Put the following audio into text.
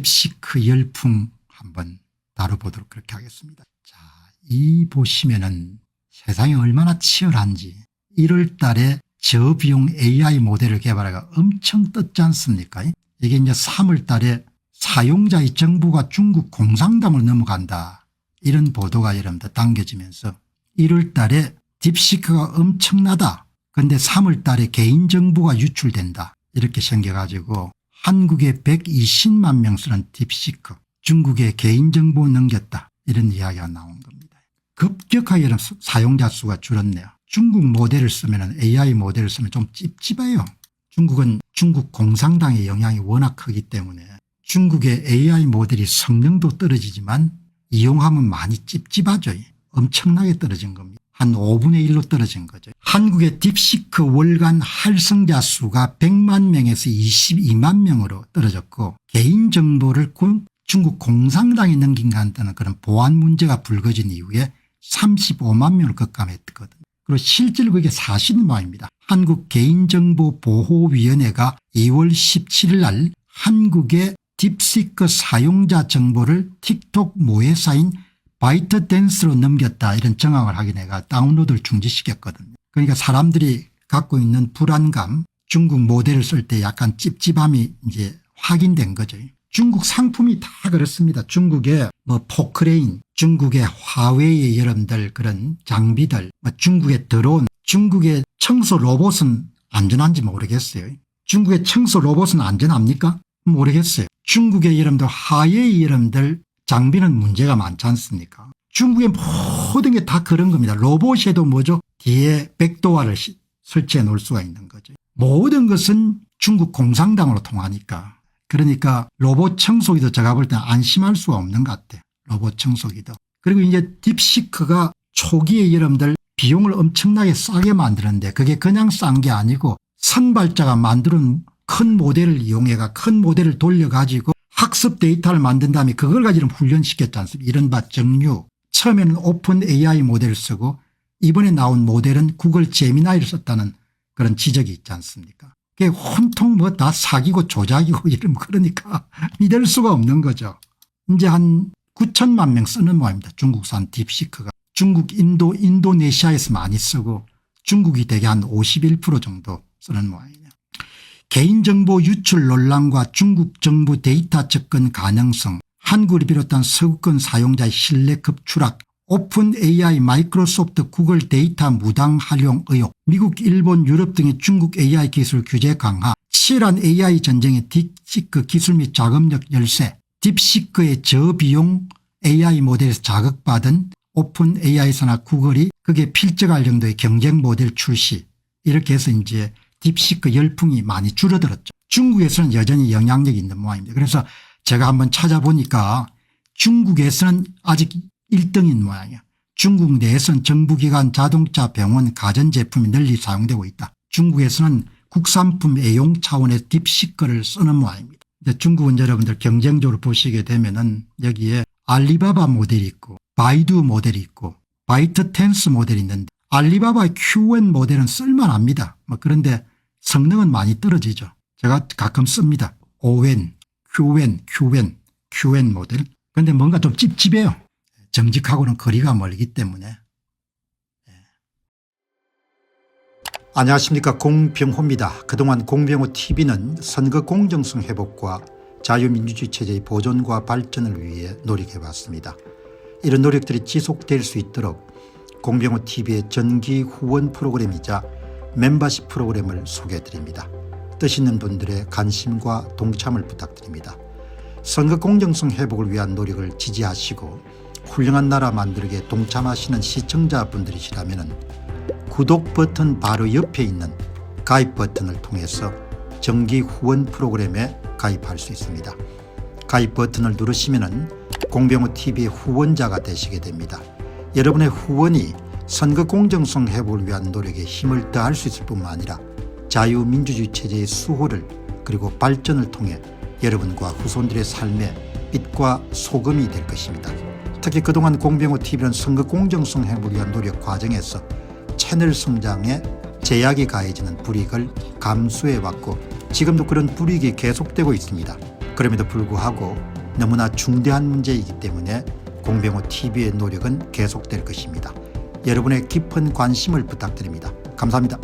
딥시크 열풍 한번 다뤄보도록 그렇게 하겠습니다. 자, 이 보시면은 세상이 얼마나 치열한지 1월 달에 저비용 AI 모델을 개발하기가 엄청 떴지 않습니까? 이게 이제 3월 달에 사용자의 정보가 중국 공산당으로 넘어간다, 이런 보도가 여러분들 당겨지면서 1월 달에 딥시크가 엄청나다, 그런데 3월 달에 개인정보가 유출된다, 이렇게 생겨가지고 한국에 120만 명 쓰는 딥시크, 중국의 개인정보 넘겼다, 이런 이야기가 나온 겁니다. 급격하게 사용자 수가 줄었네요. 중국 모델을 쓰면, AI 모델을 쓰면 좀 찝찝해요. 중국은 중국 공산당의 영향이 워낙 크기 때문에 중국의 AI 모델이 성능도 떨어지지만 이용하면 많이 찝찝하죠. 엄청나게 떨어진 겁니다. 한 5분의 1로 떨어진 거죠. 한국의 딥시크 월간 활성자 수가 100만 명에서 22만 명으로 떨어졌고, 개인정보를 중국 공산당이 넘긴다는 그런 보안 문제가 불거진 이후에 35만 명을 급감했거든요. 그리고 실제로 그게 사실인 바입니다. 한국개인정보보호위원회가 2월 17일 날 한국의 딥시크 사용자 정보를 틱톡 모회사인 바이트댄스로 넘겼다, 이런 정황을 확인해가 다운로드를 중지시켰거든요. 그러니까 사람들이 갖고 있는 불안감, 중국 모델을 쓸 때 약간 찝찝함이 이제 확인된 거죠. 중국 상품이 다 그렇습니다. 중국의 포크레인, 중국의 화웨이의 여러분들 그런 장비들, 중국의 드론, 중국의 청소 로봇은 안전한지 모르겠어요. 중국의 청소 로봇은 안전합니까? 모르겠어요. 중국의 여러분들 화웨이 여러분들 장비는 문제가 많지 않습니까? 중국의 모든 게 다 그런 겁니다. 로봇에도 뭐죠? 뒤에 백도어를 설치해 놓을 수가 있는 거죠. 모든 것은 중국 공산당으로 통하니까. 그러니까 로봇 청소기도 제가 볼 때는 안심할 수가 없는 것 같아요. 로봇 청소기도. 그리고 이제 딥시크가 초기에 여러분들 비용을 엄청나게 싸게 만드는데, 그게 그냥 싼 게 아니고 선발자가 만드는 큰 모델을 이용해가 큰 모델을 돌려가지고 학습 데이터를 만든 다음에 그걸 가지고 훈련시켰지 않습니까? 이른바 정류. 처음에는 오픈 AI 모델을 쓰고 이번에 나온 모델은 구글 제미나이를 썼다는 그런 지적이 있지 않습니까? 그게 온통 뭐 다 사기고 조작이고 이러면 그러니까 믿을 수가 없는 거죠. 이제 한 9천만 명 쓰는 모양입니다. 중국산 딥시크가. 중국, 인도네시아에서 많이 쓰고 중국이 대개 한 51% 정도 쓰는 모양이에요. 개인정보 유출 논란과 중국 정부 데이터 접근 가능성, 한국을 비롯한 서구권 사용자의 신뢰급 추락, 오픈 AI, 마이크로소프트, 구글 데이터 무당 활용 의혹, 미국, 일본, 유럽 등의 중국 AI 기술 규제 강화, 치열한 AI 전쟁의 딥시크 기술 및 작업력 열세, 딥시크의 저비용 AI 모델에서 자극받은 오픈 AI사나 구글이 그게 필적할 정도의 경쟁 모델 출시, 이렇게 해서 이제 딥시크 열풍이 많이 줄어들었죠. 중국에서는 여전히 영향력이 있는 모양입니다. 그래서 제가 한번 찾아보니까 중국에서는 아직 1등인 모양이에요. 중국 내에서는 정부기관, 자동차, 병원, 가전제품이 널리 사용되고 있다. 중국에서는 국산품 애용 차원의 딥시크를 쓰는 모양입니다. 중국은 여러분들 경쟁적으로 보시게 되면은 여기에 알리바바 모델이 있고 바이두 모델이 있고 바이트댄스 모델이 있는데, 알리바바의 QN 모델은 쓸만합니다. 그런데 성능은 많이 떨어지죠. 제가 가끔 씁니다. ON, QN 모델. 그런데 뭔가 좀 찝찝해요. 정직하고는 거리가 멀기 때문에. 네. 안녕하십니까, 공병호입니다. 그동안 공병호 TV는 선거 공정성 회복과 자유민주주의 체제의 보존과 발전을 위해 노력해왔습니다. 이런 노력들이 지속될 수 있도록 공병호 TV의 정기 후원 프로그램이자 멤버십 프로그램을 소개해드립니다. 뜻 있는 분들의 관심과 동참을 부탁드립니다. 선거 공정성 회복을 위한 노력을 지지하시고 훌륭한 나라 만들기에 동참하시는 시청자분들이시라면 구독 버튼 바로 옆에 있는 가입 버튼을 통해서 정기 후원 프로그램에 가입할 수 있습니다. 가입 버튼을 누르시면 공병호 TV의 후원자가 되시게 됩니다. 여러분의 후원이 선거 공정성 회복을 위한 노력에 힘을 더할 수 있을 뿐만 아니라 자유민주주의 체제의 수호를 그리고 발전을 통해 여러분과 후손들의 삶에 빛과 소금이 될 것입니다. 특히 그동안 공병호 TV는 선거 공정성 회복을 위한 노력 과정에서 채널 성장에 제약이 가해지는 불이익을 감수해왔고 지금도 그런 불이익이 계속되고 있습니다. 그럼에도 불구하고 너무나 중대한 문제이기 때문에 공병호 TV의 노력은 계속될 것입니다. 여러분의 깊은 관심을 부탁드립니다. 감사합니다.